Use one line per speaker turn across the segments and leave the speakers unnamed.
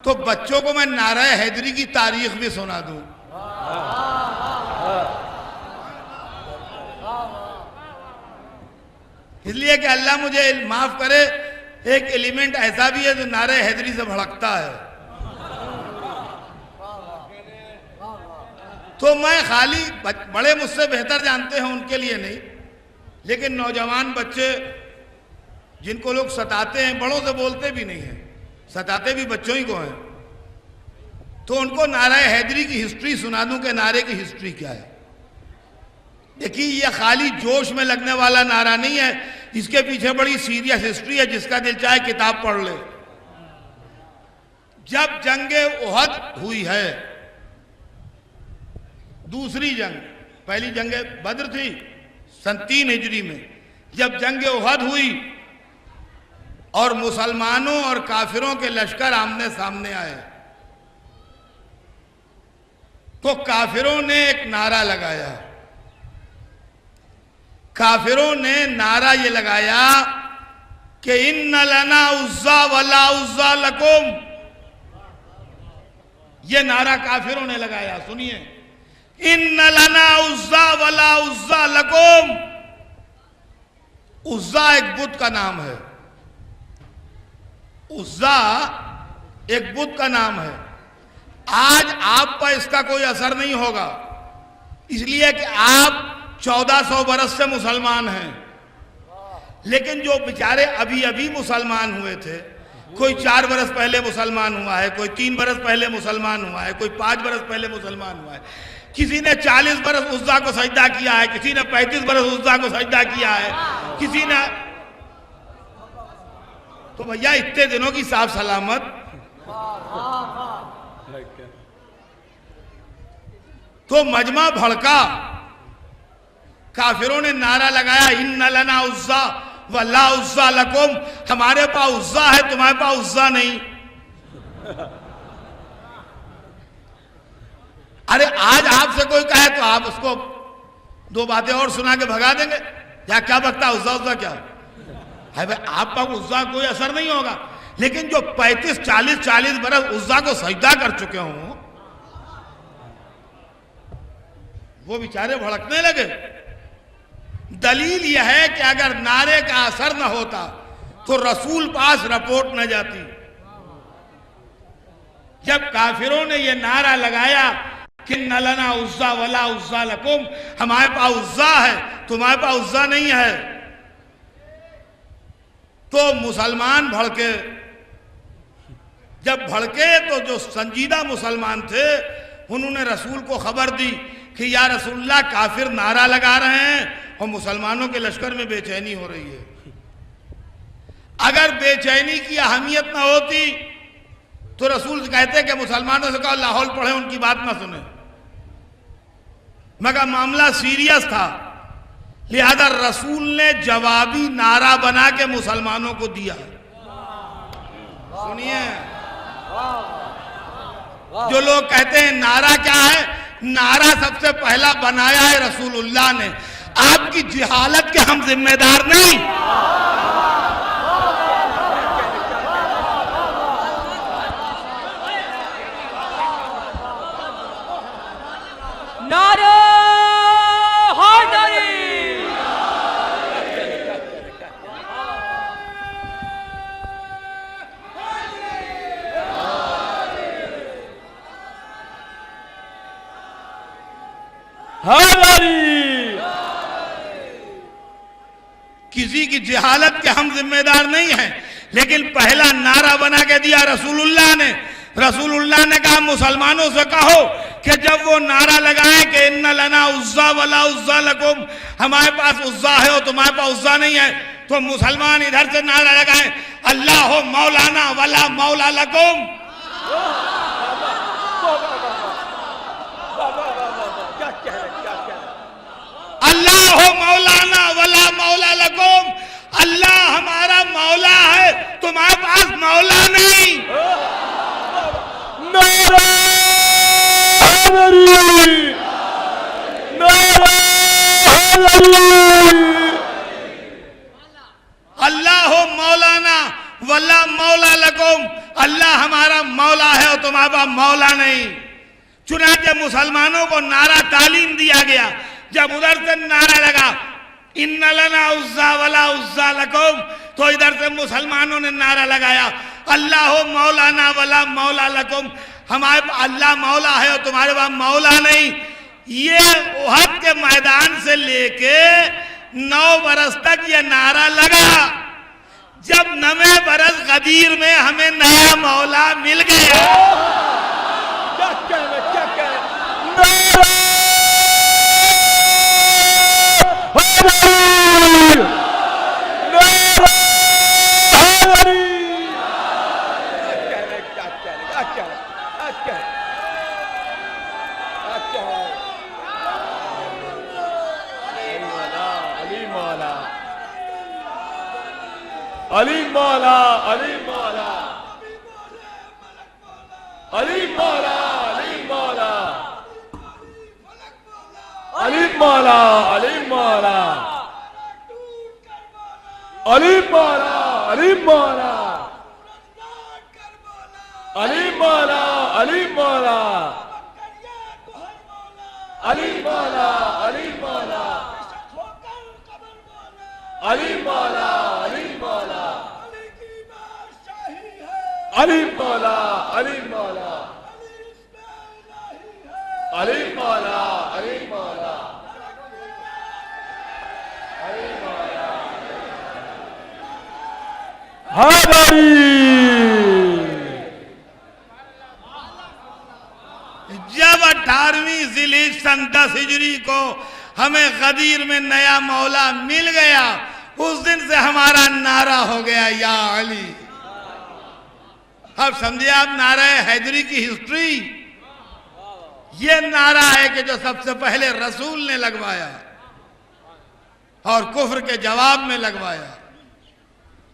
तो बच्चों को मैं नारा हैदरी की तारीख भी सुना दूं। इसलिए कि अल्लाह मुझे माफ करे, एक एलिमेंट ऐसा भी है जो नारा हैदरी से भड़कता है। तो मैं खाली बड़े मुझसे बेहतर जानते हैं उनके लिए नहीं, लेकिन नौजवान बच्चे जिनको लोग सताते हैं, बड़ों से बोलते भी नहीं हैं, सताते भी बच्चों ही को हैं, तो उनको नारा हैदरी की हिस्ट्री सुना दूं कि नारे की हिस्ट्री क्या है। देखिए, ये खाली जोश में लगने वाला नारा नहीं है, इसके पीछे बड़ी सीरियस हिस्ट्री है। जिसका दिल चाहे किताब पढ़ ले। जब जंगे उहद हुई है, दूसरी जंग, पहली जंगे बद्र थी सन 3 हिजरी में, जब जंगे उहद हुई और मुसलमानों और काफिरों के लश्कर आमने सामने आए, तो काफिरों ने एक नारा लगाया। काफिरों ने नारा ये लगाया कि इन्ना लना उज़्ज़ा वला उज़्ज़ा लकुम। ये नारा काफिरों ने लगाया, सुनिए, इन्ना लना उज़्ज़ा वला उज़्ज़ा लकुम। उज़्ज़ा एक बुत का नाम है, उज़्ज़ा एक बुत का नाम है। आज आप पर इसका कोई असर नहीं होगा, इसलिए कि आप 1400 बरस से मुसलमान हैं। लेकिन जो बेचारे अभी अभी मुसलमान हुए थे, कोई 4 बरस पहले मुसलमान हुआ है, कोई 3 बरस पहले मुसलमान हुआ है, कोई 5 बरस पहले मुसलमान हुआ है, किसी ने 40 बरस उज़्ज़ा को सजदा किया है, किसी ने 35 बरस उज़्ज़ा को सजदा किया है, किसी ने। तो भैया इतने दिनों की साफ सलामत, तो मजमा भड़का। काफिरों ने नारा लगाया, इन्ना लना उज़्ज़ा वला उज़्ज़ा लकुम। हमारे पास उज़्ज़ा है, तुम्हारे पास उज़्ज़ा नहीं। अरे आज आपसे कोई कहे तो आप उसको 2 बातें और सुना के भगा देंगे, या क्या बकता उज़्ज़ा उज़्ज़ा क्या है भाई। आप पर उज़्ज़ा कोई असर नहीं होगा, लेकिन जो 35 40 बरस उज़्ज़ा को सजदा कर चुके हों, वो बेचारे भड़कने लगे। दलील यह है कि अगर नारे का असर न होता तो रसूल पास रिपोर्ट न जाती। जब काफिरों ने यह नारा लगाया कि न लना उज़्ज़ा वला उज़्ज़ा लकुम, हमारे पास उज़्ज़ा है, तुम्हारे पास उज़्ज़ा नहीं है, तो मुसलमान भड़के। जब भड़के तो जो संजीदा मुसलमान थे, उन्होंने रसूल को खबर दी कि या रसूलल्लाह, काफिर नारा लगा रहे हैं और मुसलमानों के लश्कर में बेचैनी हो रही है। अगर बेचैनी की अहमियत ना होती तो रसूल कहते कि मुसलमानों से कहो लाहौल पढ़े, उनकी बात ना सुने। मगर मामला सीरियस था, लिहाजा रसूल ने जवाबी नारा बना के मुसलमानों को दिया। सुनिए, जो लोग कहते हैं नारा क्या है, नारा सबसे पहला बनाया है रसूलुल्लाह ने। आपकी जिहालत के हम जिम्मेदार नहीं।
नारे हैदरी,
किसी की जिहालत के हम जिम्मेदार नहीं हैं, लेकिन पहला नारा बना के दिया रसूलुल्लाह ने। रसूलुल्लाह ने कहा मुसलमानों से कहो कि जब वो नारा लगाए कि इन्ना लना उज़्ज़ा वला उज़्ज़ा लकुम, हमारे पास उज़्ज़ा है और तुम्हारे पास उज़्ज़ा नहीं है, तो मुसलमान इधर से नारा लगाए, अल्लाह मौलाना वला मौला लकुम। अल्लाह मौलाना वला मौला लकुम, अल्लाह हमारा मौला है, तुम्हारे पास मौला नहीं।
नारे हैदरी, नारे हैदरी।
अल्लाह मौलाना वल्ला मौला लकुम, अल्लाह हमारा मौला तुम्हारे पास मौला नहीं। चुनांचे मुसलमानों को नारा तालीम दिया गया। जब उधर से नारा लगा इन्ना लना उज़्ज़ा वला उज़्ज़ा लकुम, तो इधर से मुसलमानों ने नारा लगाया अल्लाह मौलाना वला मौला लकुम, हमारे अल्लाह मौला है और तुम्हारे पास मौला नहीं। ये उहद के मैदान से लेके 9 बरस तक ये नारा लगा। जब 9वें बरस गदीर में हमें नया मौला मिल गया।
क्या कहना, क्या कहना। अली मौला, अली मौला, अली मौला, अली मौला, अली मौला, अली मौला, अली मौला, अली मौला, अली मौला, अली मौला, अली मौला, अली मौला, अली मौला, अली मौला, अली मौला, अली मौला, अली मौला, अली मौला, अली मौला, हैदरी।
जब 18वीं ज़िलहिज सन 10 हिजरी को हमें गदीर में नया मौला मिल गया, उस दिन से हमारा नारा हो गया या अली। अब समझिए आप नारा हैदरी की हिस्ट्री। ये नारा है कि जो सबसे पहले रसूल ने लगवाया और कुफ्र के जवाब में लगवाया,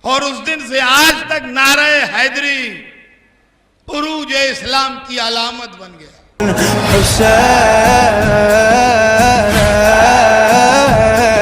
और उस दिन से आज तक नारा हैदरी उरूज इस्लाम की अलामत बन गया।